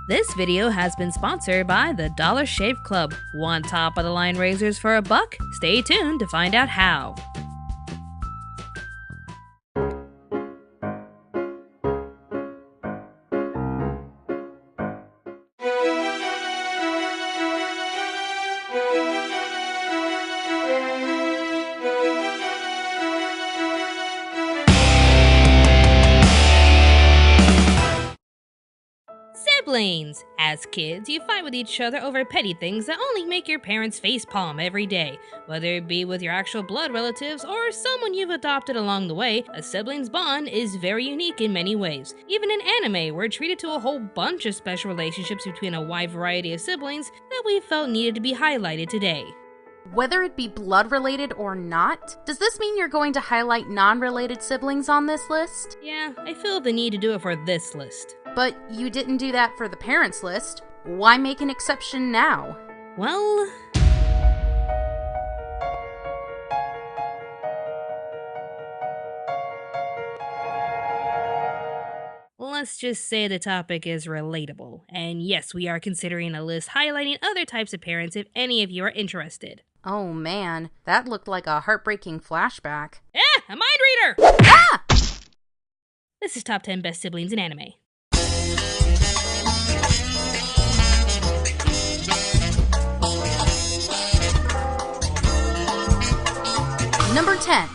This video has been sponsored by the Dollar Shave Club. Want top-of-the-line razors for $1? Stay tuned to find out how. Siblings! As kids, you fight with each other over petty things that only make your parents facepalm every day. Whether it be with your actual blood relatives or someone you've adopted along the way, a sibling's bond is very unique in many ways. Even in anime, we're treated to a whole bunch of special relationships between a wide variety of siblings that we felt needed to be highlighted today. Whether it be blood-related or not, does this mean you're going to highlight non-related siblings on this list? Yeah, I feel the need to do it for this list. But you didn't do that for the parents list. Why make an exception now? Well... let's just say the topic is relatable. And yes, we are considering a list highlighting other types of parents if any of you are interested. Oh man, that looked like a heartbreaking flashback. A mind reader! Ah! This is Top 10 Best Siblings in Anime. Number 10.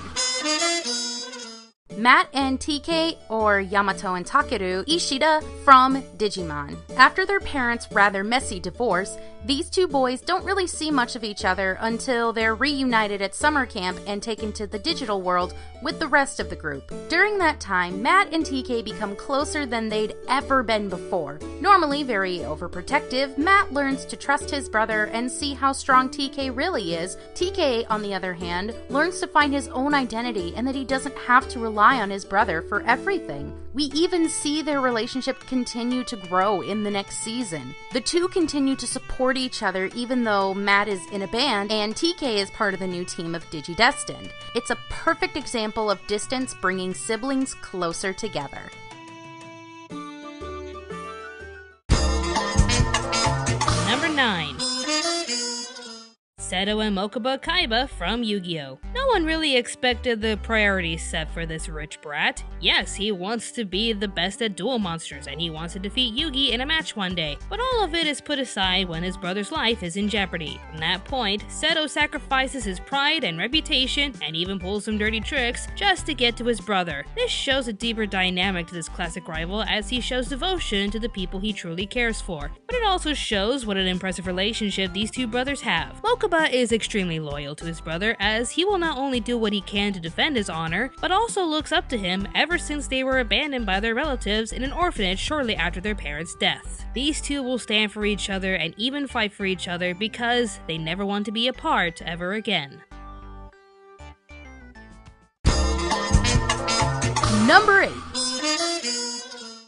Matt and TK, or Yamato and Takeru Ishida, from Digimon. After their parents' rather messy divorce, these two boys don't really see much of each other until they're reunited at summer camp and taken to the digital world with the rest of the group. During that time, Matt and TK become closer than they'd ever been before. Normally very overprotective, Matt learns to trust his brother and see how strong TK really is. TK, on the other hand, learns to find his own identity and that he doesn't have to rely on his brother for everything. We even see their relationship continue to grow in the next season. The two continue to support each other even though Matt is in a band and TK is part of the new team of Digidestined. It's a perfect example of distance bringing siblings closer together. Number 9. Seto and Kaiba from Yu-Gi-Oh! No one really expected the priorities set for this rich brat. Yes, he wants to be the best at duel monsters, and he wants to defeat Yugi in a match one day, but all of it is put aside when his brother's life is in jeopardy. From that point, Seto sacrifices his pride and reputation, and even pulls some dirty tricks just to get to his brother. This shows a deeper dynamic to this classic rival as he shows devotion to the people he truly cares for. But it also shows what an impressive relationship these two brothers have. Mokuba is extremely loyal to his brother as he will not only do what he can to defend his honor, but also looks up to him ever since they were abandoned by their relatives in an orphanage shortly after their parents' death. These two will stand for each other and even fight for each other because they never want to be apart ever again. Number 8.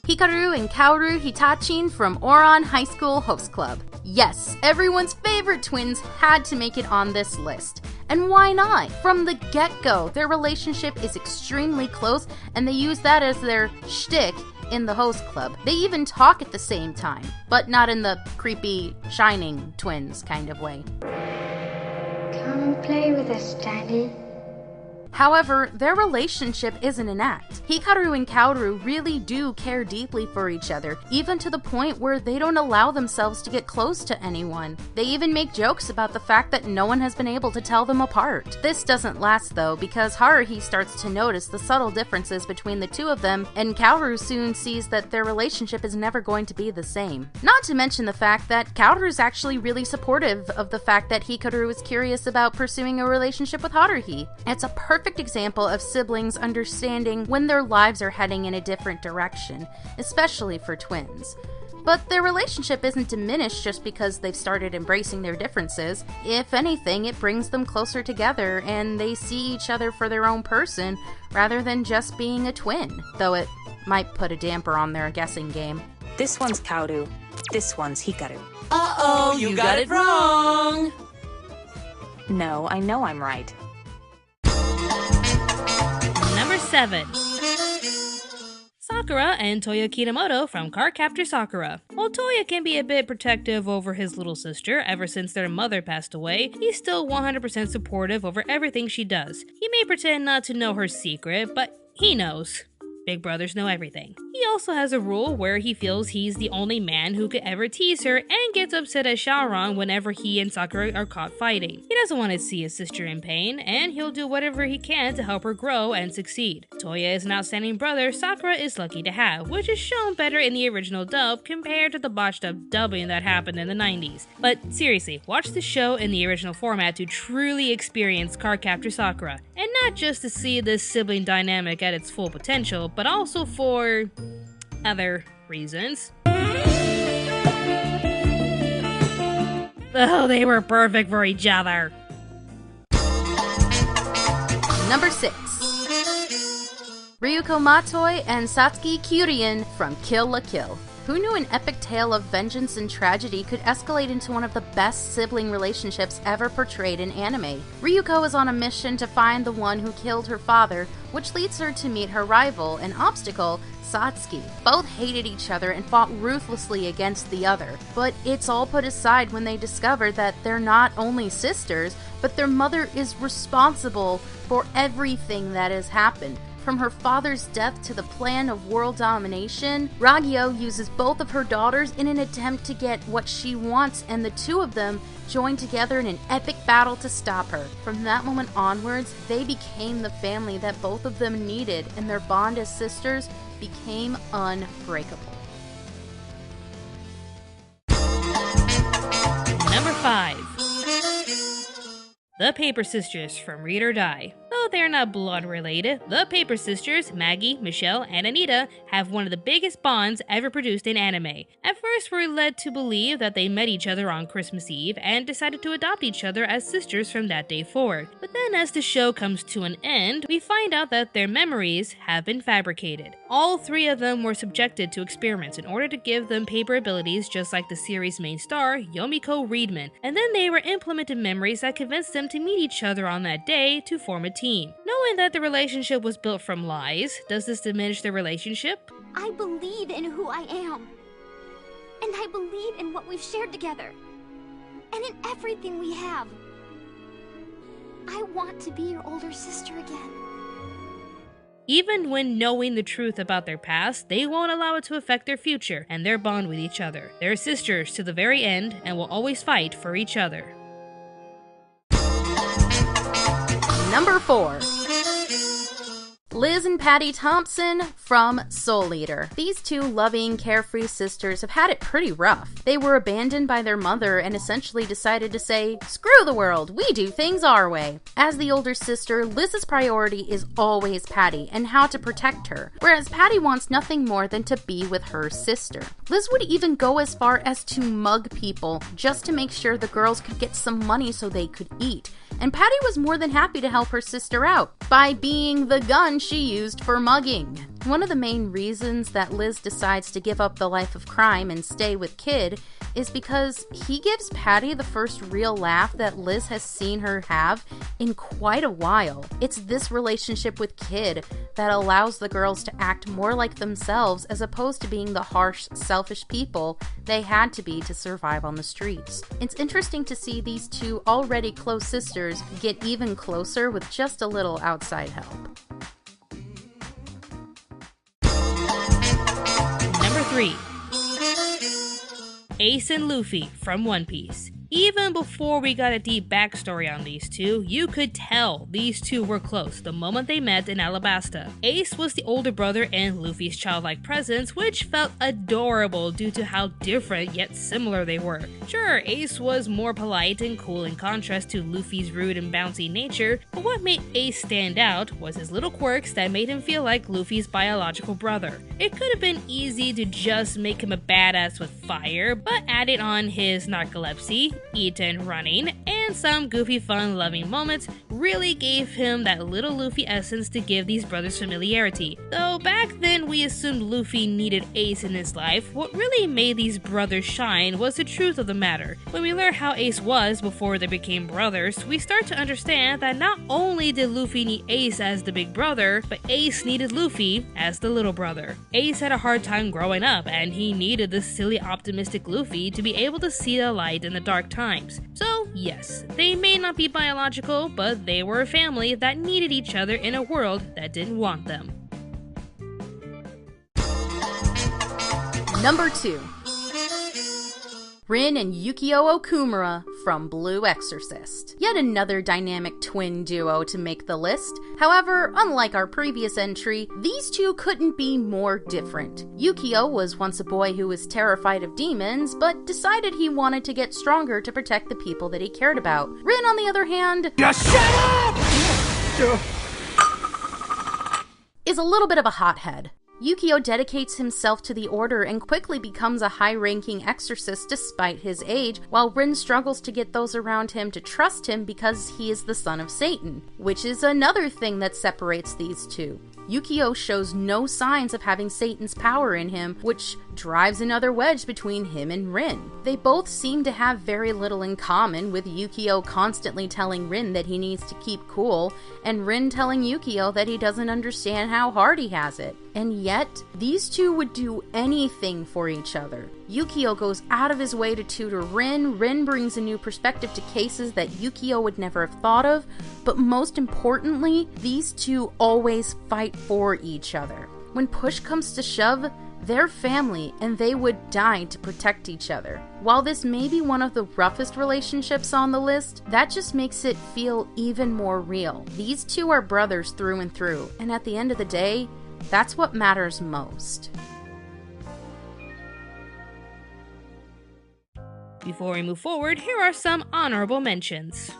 Hikaru and Kaoru Hitachin from Ouran High School Host Club. Yes, everyone's favorite twins had to make it on this list. And why not? From the get-go, their relationship is extremely close and they use that as their shtick in the host club. They even talk at the same time, but not in the creepy, shining twins kind of way. Come play with us, Daddy. However, their relationship isn't an act. Hikaru and Kaoru really do care deeply for each other, even to the point where they don't allow themselves to get close to anyone. They even make jokes about the fact that no one has been able to tell them apart. This doesn't last though, because Haruhi starts to notice the subtle differences between the two of them, and Kaoru soon sees that their relationship is never going to be the same. Not to mention the fact that Kaoru is actually really supportive of the fact that Hikaru is curious about pursuing a relationship with Haruhi. It's a perfect example of siblings understanding when their lives are heading in a different direction, especially for twins. But their relationship isn't diminished just because they've started embracing their differences. If anything, it brings them closer together and they see each other for their own person rather than just being a twin, though it might put a damper on their guessing game. This one's Kaoru, this one's Hikaru. Uh-oh, you got it wrong! No, I know I'm right. Number 7. Sakura and Toya Kinomoto from Cardcaptor Sakura. While Toya can be a bit protective over his little sister ever since their mother passed away, he's still 100% supportive over everything she does. He may pretend not to know her secret, but he knows. Big brothers know everything. He also has a rule where he feels he's the only man who could ever tease her and gets upset at Shaoran whenever he and Sakura are caught fighting. He doesn't want to see his sister in pain, and he'll do whatever he can to help her grow and succeed. Toya is an outstanding brother Sakura is lucky to have, which is shown better in the original dub compared to the botched up dubbing that happened in the 90s. But seriously, watch the show in the original format to truly experience Cardcaptor Sakura, and not just to see this sibling dynamic at its full potential, but also for other reasons. Oh, they were perfect for each other. Number 6. Ryuko Matoi and Satsuki Kyurien from Kill la Kill. Who knew an epic tale of vengeance and tragedy could escalate into one of the best sibling relationships ever portrayed in anime? Ryuko is on a mission to find the one who killed her father, which leads her to meet her rival, an obstacle, Satsuki. Both hated each other and fought ruthlessly against the other, but it's all put aside when they discover that they're not only sisters, but their mother is responsible for everything that has happened. From her father's death to the plan of world domination, Ragyo uses both of her daughters in an attempt to get what she wants, and the two of them join together in an epic battle to stop her. From that moment onwards, they became the family that both of them needed, and their bond as sisters became unbreakable. Number 5. The Paper Sisters from Read or Die. Though they're not blood related, the Paper Sisters, Maggie, Michelle, and Anita, have one of the biggest bonds ever produced in anime. At first, we're led to believe that they met each other on Christmas Eve and decided to adopt each other as sisters from that day forward. But then as the show comes to an end, we find out that their memories have been fabricated. All three of them were subjected to experiments in order to give them paper abilities just like the series' main star, Yomiko Reedman, and then they were implemented memories that convinced them to meet each other on that day to form a team. Knowing that the relationship was built from lies, does this diminish the relationship? I believe in who I am. And I believe in what we've shared together. And in everything we have. I want to be your older sister again. Even when knowing the truth about their past, they won't allow it to affect their future and their bond with each other. They're sisters to the very end and will always fight for each other. Number 4. Liz and Patty Thompson from Soul Eater. These two loving, carefree sisters have had it pretty rough. They were abandoned by their mother and essentially decided to say, "Screw the world, we do things our way." As the older sister, Liz's priority is always Patty and how to protect her, whereas Patty wants nothing more than to be with her sister. Liz would even go as far as to mug people just to make sure the girls could get some money so they could eat. And Patty was more than happy to help her sister out by being the gun she used for mugging. One of the main reasons that Liz decides to give up the life of crime and stay with Kid is because he gives Patty the first real laugh that Liz has seen her have in quite a while. It's this relationship with Kid that allows the girls to act more like themselves as opposed to being the harsh, selfish people they had to be to survive on the streets. It's interesting to see these two already close sisters get even closer with just a little outside help. Number 3. Ace and Luffy from One Piece. Even before we got a deep backstory on these two, you could tell these two were close the moment they met in Alabasta. Ace was the older brother in Luffy's childlike presence, which felt adorable due to how different yet similar they were. Sure, Ace was more polite and cool in contrast to Luffy's rude and bouncy nature, but what made Ace stand out was his little quirks that made him feel like Luffy's biological brother. It could have been easy to just make him a badass with fire, but added on his narcolepsy, eat and running, and and some goofy fun loving moments really gave him that little Luffy essence to give these brothers familiarity. Though back then we assumed Luffy needed Ace in his life, what really made these brothers shine was the truth of the matter. When we learn how Ace was before they became brothers, we start to understand that not only did Luffy need Ace as the big brother, but Ace needed Luffy as the little brother. Ace had a hard time growing up, and he needed the silly optimistic Luffy to be able to see the light in the dark times. So yes, they may not be biological, but they were a family that needed each other in a world that didn't want them. Number 2. Rin and Yukio Okumura from Blue Exorcist. Yet another dynamic twin duo to make the list. However, unlike our previous entry, these two couldn't be more different. Yukio was once a boy who was terrified of demons, but decided he wanted to get stronger to protect the people that he cared about. Rin, on the other hand, Just shut up! is a little bit of a hothead. Yukio dedicates himself to the order and quickly becomes a high-ranking exorcist despite his age, while Rin struggles to get those around him to trust him because he is the son of Satan, which is another thing that separates these two. Yukio shows no signs of having Satan's power in him, which drives another wedge between him and Rin. They both seem to have very little in common, with Yukio constantly telling Rin that he needs to keep cool, and Rin telling Yukio that he doesn't understand how hard he has it. And yet, these two would do anything for each other. Yukio goes out of his way to tutor Rin. Rin brings a new perspective to cases that Yukio would never have thought of, but most importantly, these two always fight for each other. When push comes to shove, they're family and they would die to protect each other. While this may be one of the roughest relationships on the list, that just makes it feel even more real. These two are brothers through and through, and at the end of the day, that's what matters most. Before we move forward, here are some honorable mentions.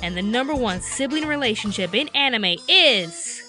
And the number one sibling relationship in anime is...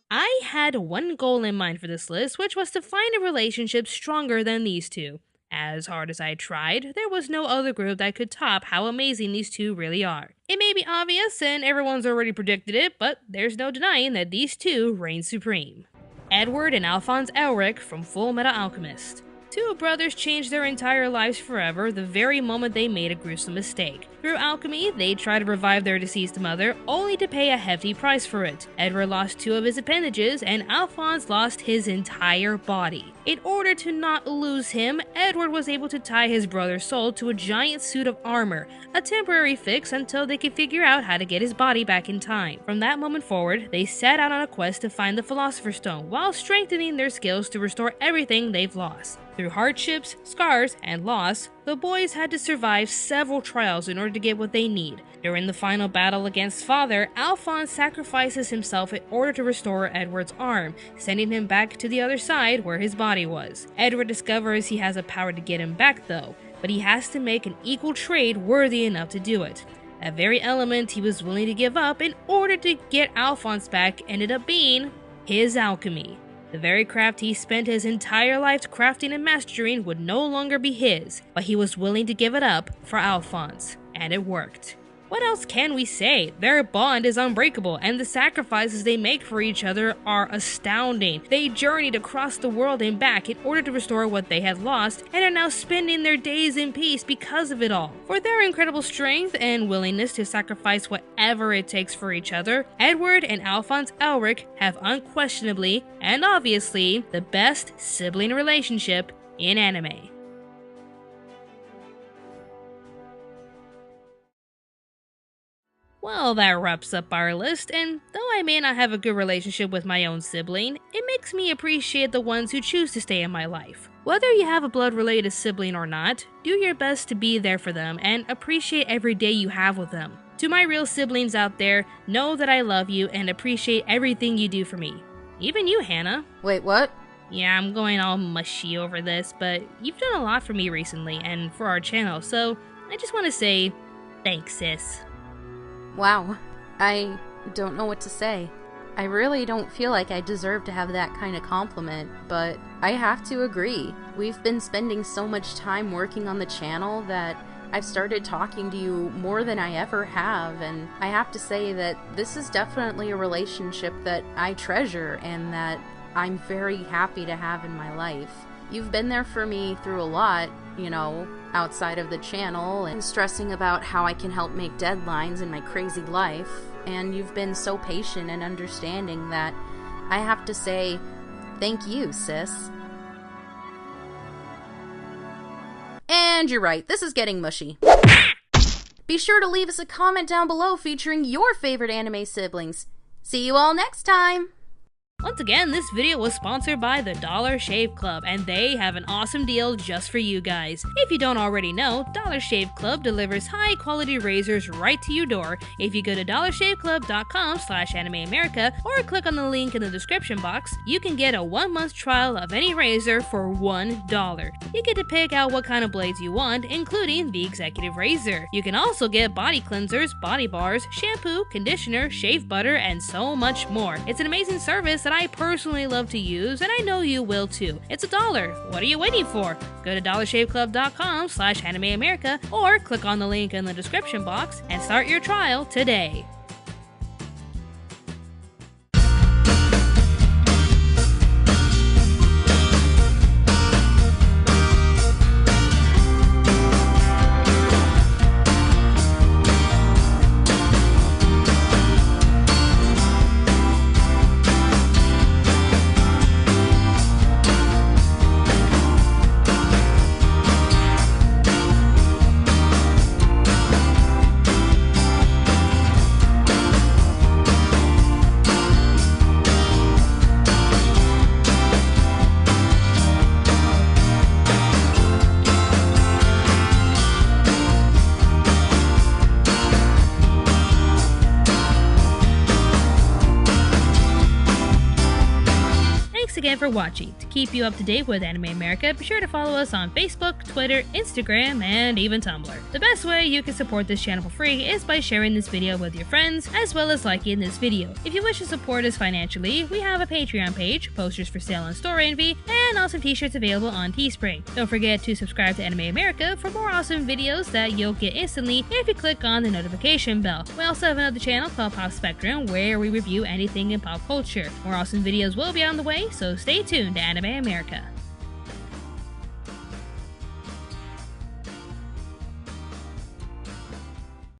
I had one goal in mind for this list, which was to find a relationship stronger than these two. As hard as I tried, there was no other group that could top how amazing these two really are. It may be obvious and everyone's already predicted it, but there's no denying that these two reign supreme. Edward and Alphonse Elric from Full Metal Alchemist. Two brothers changed their entire lives forever the very moment they made a gruesome mistake. Through alchemy, they tried to revive their deceased mother, only to pay a hefty price for it. Edward lost 2 of his appendages, and Alphonse lost his entire body. In order to not lose him, Edward was able to tie his brother's soul to a giant suit of armor, a temporary fix until they could figure out how to get his body back in time. From that moment forward, they set out on a quest to find the Philosopher's Stone, while strengthening their skills to restore everything they've lost. Through hardships, scars, and loss, the boys had to survive several trials in order to get what they need. During the final battle against Father, Alphonse sacrifices himself in order to restore Edward's arm, sending him back to the other side where his body was. Edward discovers he has a power to get him back though, but he has to make an equal trade worthy enough to do it. That very element he was willing to give up in order to get Alphonse back ended up being his alchemy. The very craft he spent his entire life crafting and mastering would no longer be his, but he was willing to give it up for Alphonse, and it worked. What else can we say? Their bond is unbreakable, and the sacrifices they make for each other are astounding. They journeyed across the world and back in order to restore what they had lost, and are now spending their days in peace because of it all. For their incredible strength and willingness to sacrifice whatever it takes for each other, Edward and Alphonse Elric have unquestionably, and obviously, the best sibling relationship in anime. Well, that wraps up our list, and though I may not have a good relationship with my own sibling, it makes me appreciate the ones who choose to stay in my life. Whether you have a blood-related sibling or not, do your best to be there for them and appreciate every day you have with them. To my real siblings out there, know that I love you and appreciate everything you do for me. Even you, Hannah. Wait, what? Yeah, I'm going all mushy over this, but you've done a lot for me recently and for our channel, so I just want to say thanks, sis. Wow, I don't know what to say. I really don't feel like I deserve to have that kind of compliment, but I have to agree. We've been spending so much time working on the channel that I've started talking to you more than I ever have, and I have to say that this is definitely a relationship that I treasure and that I'm very happy to have in my life. You've been there for me through a lot, you know, outside of the channel, and stressing about how I can help make deadlines in my crazy life, and you've been so patient and understanding that I have to say thank you, sis. And you're right, this is getting mushy. Be sure to leave us a comment down below featuring your favorite anime siblings. See you all next time! Once again, this video was sponsored by the Dollar Shave Club, and they have an awesome deal just for you guys. If you don't already know, Dollar Shave Club delivers high-quality razors right to your door. If you go to dollarshaveclub.com/animeamerica or click on the link in the description box, you can get a 1-month trial of any razor for $1. You get to pick out what kind of blades you want, including the executive razor. You can also get body cleansers, body bars, shampoo, conditioner, shave butter, and so much more. It's an amazing service that I personally love to use, and I know you will too. It's $1. What are you waiting for? Go to dollarshaveclub.com/animeamerica or click on the link in the description box and start your trial today. Thanks again for watching. To keep you up to date with Anime America, be sure to follow us on Facebook, Twitter, Instagram, and even Tumblr. The best way you can support this channel for free is by sharing this video with your friends, as well as liking this video. If you wish to support us financially, we have a Patreon page, posters for sale on Store Envy, and awesome t-shirts available on Teespring. Don't forget to subscribe to Anime America for more awesome videos that you'll get instantly if you click on the notification bell. We also have another channel called Pop Spectrum where we review anything in pop culture. More awesome videos will be on the way, so stay tuned to Anime America.